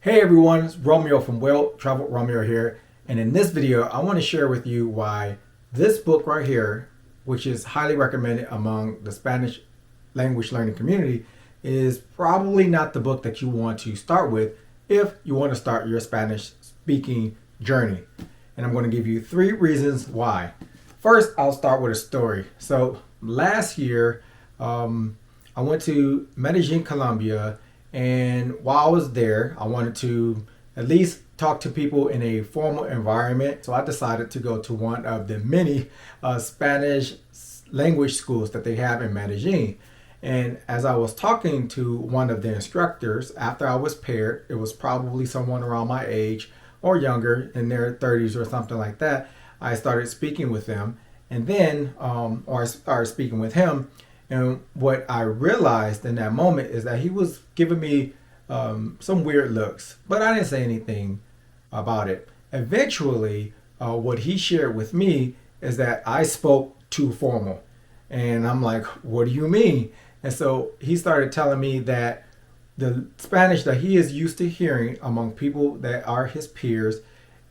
Hey everyone, it's Romeo from Well Traveled Romeo here, and in this video I want to share with you why this book right here, which is highly recommended among the Spanish language learning community, is probably not the book that you want to start with if you want to start your Spanish speaking journey. And I'm going to give you 3 reasons why. First, I'll start with a story. So last year, I went to Medellin, Colombia, and while I was there, I wanted to at least talk to people in a formal environment. So I decided to go to one of the many Spanish language schools that they have in Medellin. And as I was talking to one of the instructors, after I was paired, it was probably someone around my age or younger, in their 30s or something like that. I started speaking with them, and then, or I started speaking with him. And what I realized in that moment is that he was giving me some weird looks, but I didn't say anything about it. Eventually, what he shared with me is that I spoke too formal. And I'm like, what do you mean? And so he started telling me that the Spanish that he is used to hearing among people that are his peers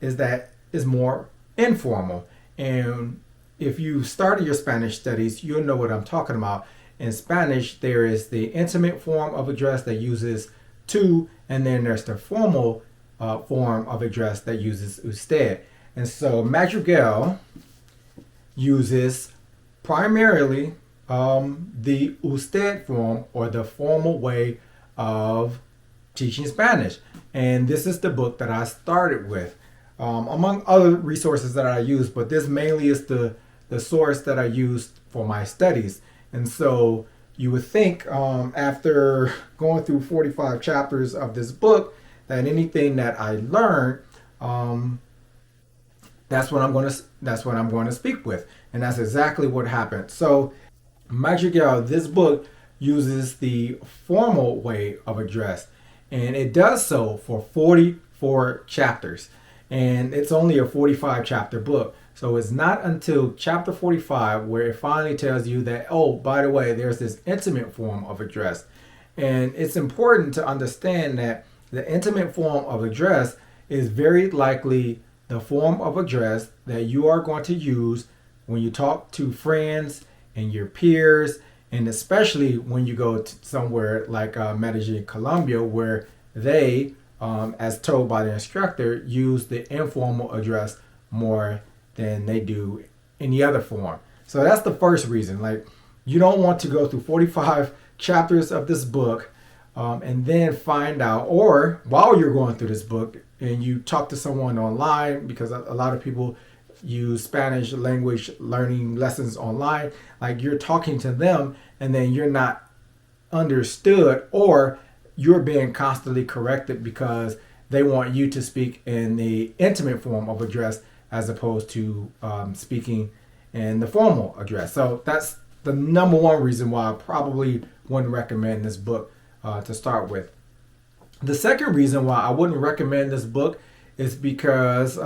is more informal. And if you started your Spanish studies, you'll know what I'm talking about. In Spanish, there is the intimate form of address that uses tú, and then there's the formal form of address that uses usted. And so Madrigal uses primarily the usted form, or the formal way of teaching Spanish. And this is the book that I started with, among other resources that I use, but this mainly is the source that I used for my studies. And so you would think, after going through 45 chapters of this book, that anything that I learned, that's what I'm going to speak with, and that's exactly what happened. So Madrigal, this book uses the formal way of address, and it does so for 44 chapters, and it's only a 45 chapter book. So it's not until chapter 45 where it finally tells you that, oh, by the way, there's this intimate form of address. And it's important to understand that the intimate form of address is very likely the form of address that you are going to use when you talk to friends and your peers, and especially when you go to somewhere like Medellin, Colombia, where they, as told by the instructor, use the informal address more than they do any other form. So that's the first reason. Like, you don't want to go through 45 chapters of this book and then find out, or while you're going through this book and you talk to someone online, because a lot of people use Spanish language learning lessons online, like you're talking to them and then you're not understood, or you're being constantly corrected because they want you to speak in the intimate form of address as opposed to speaking in the formal address. So that's the number one reason why I probably wouldn't recommend this book to start with. The second reason why I wouldn't recommend this book is because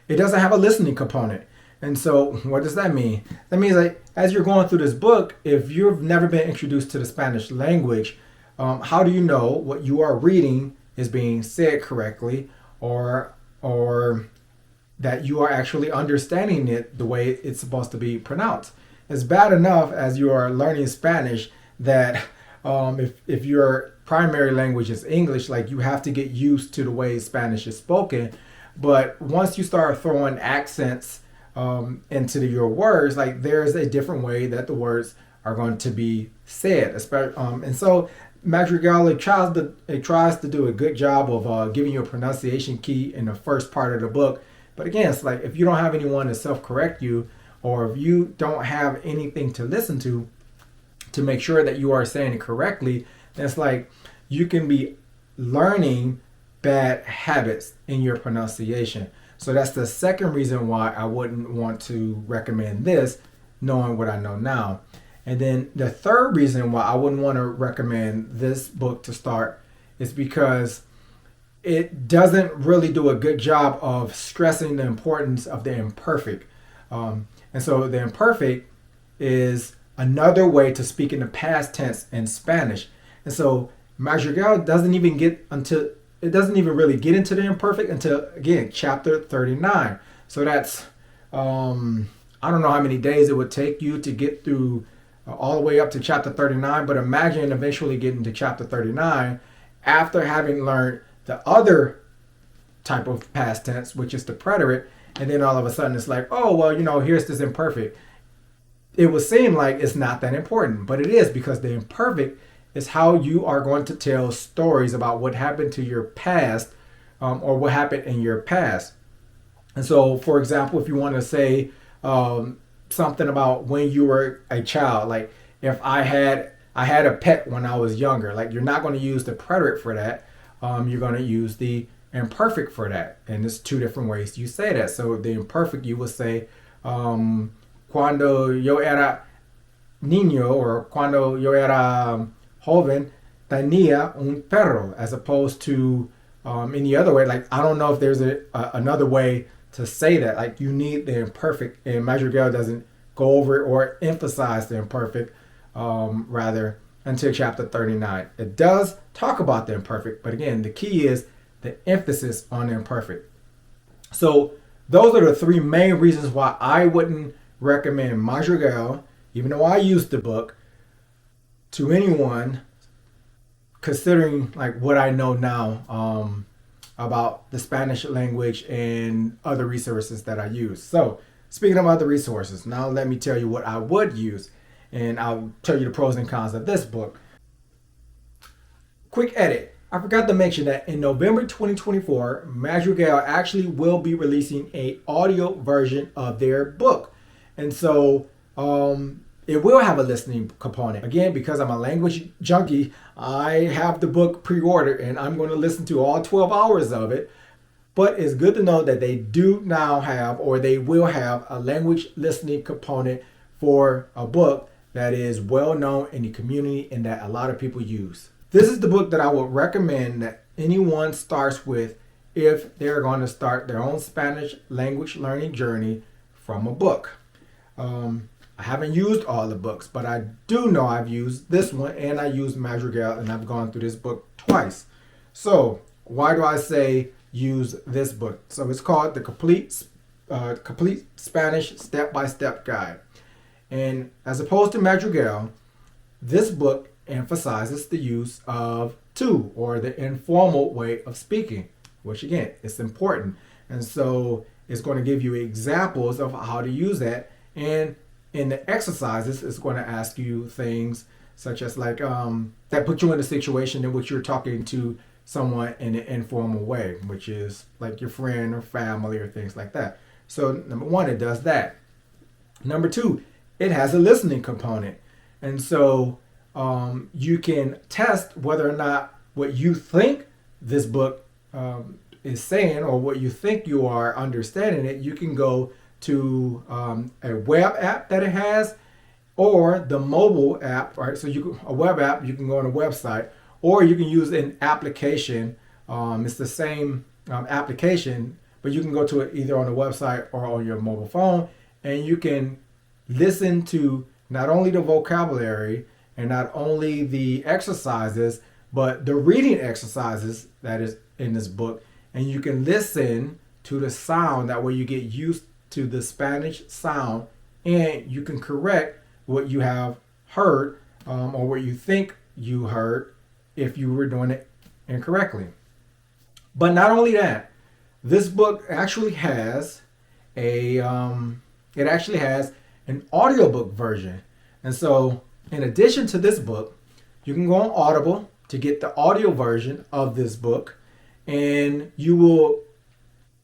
it doesn't have a listening component. And so what does that mean? That means, like, as you're going through this book, if you've never been introduced to the Spanish language, how do you know what you are reading is being said correctly, or that you are actually understanding it the way it's supposed to be pronounced? It's bad enough as you are learning Spanish that if your primary language is English, like, you have to get used to the way Spanish is spoken. But once you start throwing accents into your words, like, there's a different way that the words are going to be said. And so Madrigal, it tries to do a good job of giving you a pronunciation key in the first part of the book. But again, it's like, if you don't have anyone to self-correct you, or if you don't have anything to listen to make sure that you are saying it correctly, then it's like you can be learning bad habits in your pronunciation. So that's the second reason why I wouldn't want to recommend this, knowing what I know now. And then the third reason why I wouldn't want to recommend this book to start is because it doesn't really do a good job of stressing the importance of the imperfect. And so the imperfect is another way to speak in the past tense in Spanish. And so Madrigal doesn't even really get into the imperfect until, again, chapter 39. So that's I don't know how many days it would take you to get through all the way up to chapter 39, but imagine eventually getting to chapter 39 after having learned the other type of past tense, which is the preterite, and then all of a sudden it's like, oh, well, here's this imperfect. It would seem like it's not that important, but it is, because the imperfect is how you are going to tell stories about what happened to your past, or what happened in your past. And so, for example, if you want to say something about when you were a child, like if I had a pet when I was younger, like you're not going to use the preterite for that. You're going to use the imperfect for that. And there's two different ways you say that. So the imperfect, you would say, cuando yo era niño, or cuando yo era joven, tenía un perro, as opposed to any other way. Like, I don't know if there's another way to say that. Like, you need the imperfect, and Madrigal doesn't go over it or emphasize the imperfect, rather, until chapter 39. It does talk about the imperfect, but again, the key is the emphasis on the imperfect. So those are the three main reasons why I wouldn't recommend Madrigal, even though I used the book, to anyone considering like what I know now about the Spanish language and other resources that I use. So speaking of other resources, now let me tell you what I would use, and I'll tell you the pros and cons of this book. Quick edit. I forgot to mention that in November 2024, Madrigal actually will be releasing an audio version of their book. And so it will have a listening component. Again, because I'm a language junkie, I have the book pre-ordered and I'm going to listen to all 12 hours of it. But it's good to know that they do now have, or they will have, a language listening component for a book that is well known in the community and that a lot of people use. This is the book that I would recommend that anyone starts with if they're going to start their own Spanish language learning journey from a book. I haven't used all the books, but I do know I've used this one, and I used Madrigal, and I've gone through this book twice. So why do I say use this book? So it's called the Complete Spanish Step-by-Step Guide. And as opposed to Madrigal, this book emphasizes the use of tú, or the informal way of speaking, which again, it's important. And so it's going to give you examples of how to use that. And in the exercises, it's going to ask you things such as like that put you in a situation in which you're talking to someone in an informal way, which is like your friend or family or things like that. So number one, it does that. Number two, it has a listening component. And so you can test whether or not what you think this book is saying, or what you think you are understanding it. You can go to a web app that it has, or the mobile app, right? So a web app, you can go on a website, or you can use an application. It's the same application, but you can go to it either on the website or on your mobile phone, and you can listen to not only the vocabulary and not only the exercises, but the reading exercises that is in this book. And you can listen to the sound. That way you get used to the Spanish sound, and you can correct what you have heard, or what you think you heard if you were doing it incorrectly. But not only that, this book actually has an audiobook version. And so in addition to this book, you can go on Audible to get the audio version of this book, and you will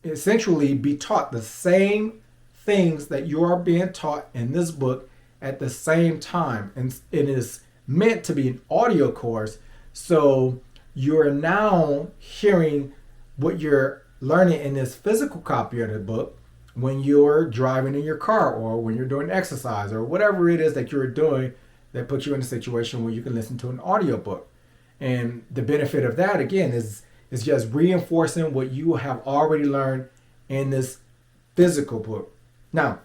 essentially be taught the same things that you are being taught in this book at the same time. And it is meant to be an audio course. So you're now hearing what you're learning in this physical copy of the book when you're driving in your car, or when you're doing exercise, or whatever it is that you're doing that puts you in a situation where you can listen to an audiobook. And the benefit of that, again, is just reinforcing what you have already learned in this physical book. Now,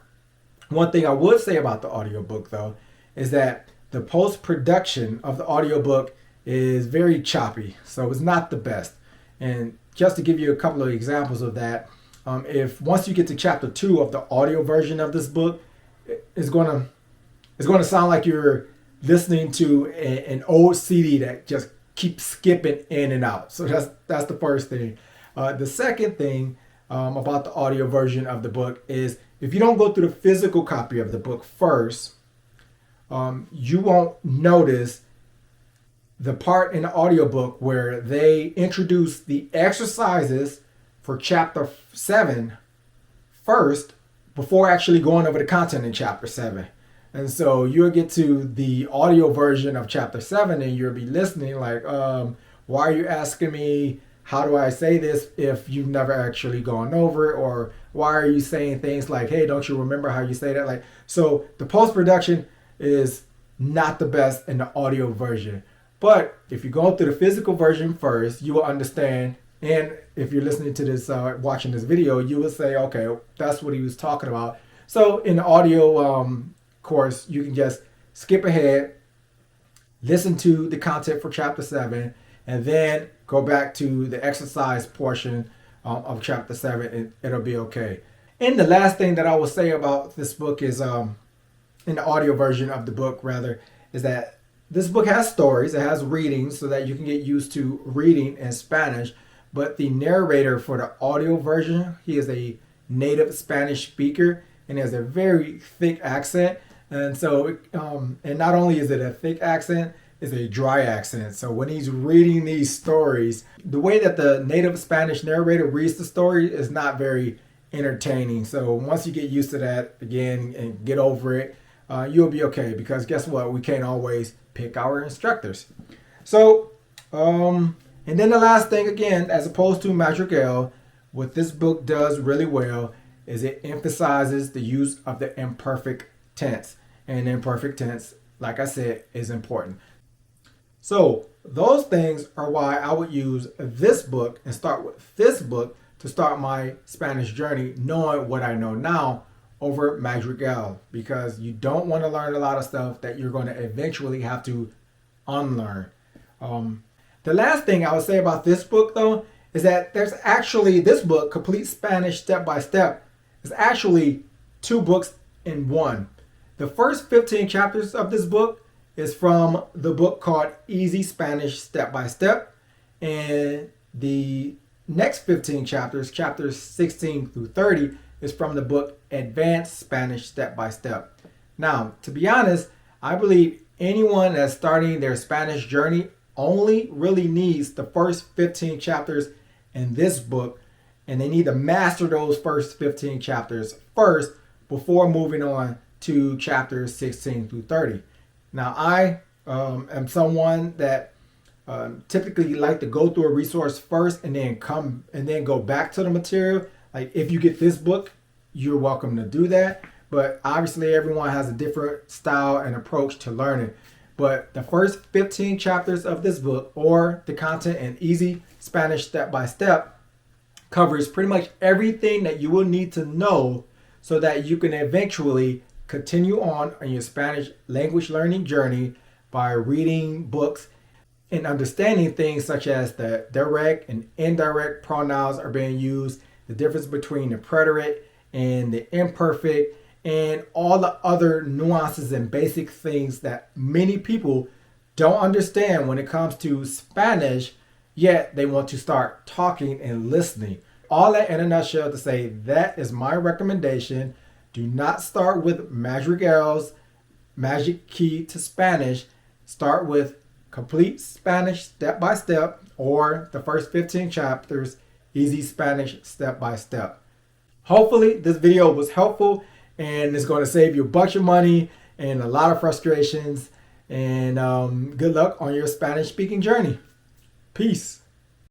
one thing I would say about the audiobook, though, is that the post-production of the audiobook is very choppy, so it's not the best. And just to give you a couple of examples of that, if once you get to chapter 2 of the audio version of this book, it's gonna sound like you're listening to an old CD that just keeps skipping in and out. So that's the first thing. The second thing about the audio version of the book is if you don't go through the physical copy of the book first, you won't notice the part in the audiobook where they introduce the exercises for chapter 7 first before actually going over the content in chapter 7. And so you'll get to the audio version of chapter 7 and you'll be listening like, why are you asking me how do I say this if you've never actually gone over it? Or why are you saying things like, hey, don't you remember how you say that? Like, so the post-production is not the best in the audio version. But if you go through the physical version first, you will understand. And if you're listening to this, watching this video, you will say, okay, that's what he was talking about. So in the audio course, you can just skip ahead, listen to the content for chapter 7, and then go back to the exercise portion of chapter 7, and it'll be okay. And the last thing that I will say about this book is, in the audio version of the book, rather, is that this book has stories, it has readings so that you can get used to reading in Spanish, but the narrator for the audio version, he is a native Spanish speaker and has a very thick accent. And so, and not only is it a thick accent, it's a dry accent. So when he's reading these stories, the way that the native Spanish narrator reads the story is not very entertaining. So once you get used to that again and get over it, you'll be okay, because guess what? We can't always pick our instructors. So, and then the last thing, again, as opposed to Madrigal, what this book does really well is it emphasizes the use of the imperfect tense. And imperfect tense, like I said, is important. So those things are why I would use this book and start with this book to start my Spanish journey, knowing what I know now over Madrigal, because you don't want to learn a lot of stuff that you're going to eventually have to unlearn. The last thing I would say about this book, though, is that there's actually, this book, Complete Spanish Step by Step, is actually 2 books in one. The first 15 chapters of this book is from the book called Easy Spanish Step by Step, and the next 15 chapters, chapters 16 through 30, is from the book Advanced Spanish Step by Step. Now, to be honest, I believe anyone that's starting their Spanish journey only really needs the first 15 chapters in this book, and they need to master those first 15 chapters first before moving on to chapters 16 through 30. Now, I am someone that typically like to go through a resource first and then go back to the material. Like, if you get this book, you're welcome to do that. But obviously, everyone has a different style and approach to learning. But the first 15 chapters of this book, or the content in Easy Spanish Step by Step, covers pretty much everything that you will need to know so that you can eventually continue on your Spanish language learning journey by reading books and understanding things such as the direct and indirect pronouns are being used, the difference between the preterite and the imperfect, and all the other nuances and basic things that many people don't understand when it comes to Spanish, yet they want to start talking and listening. All that in a nutshell to say that is my recommendation. Do not start with Madrigal's Magic Key to Spanish. Start with Complete Spanish Step by Step, or the first 15 chapters, Easy Spanish Step by Step. Hopefully this video was helpful and it's going to save you a bunch of money and a lot of frustrations. And good luck on your Spanish speaking journey. Peace.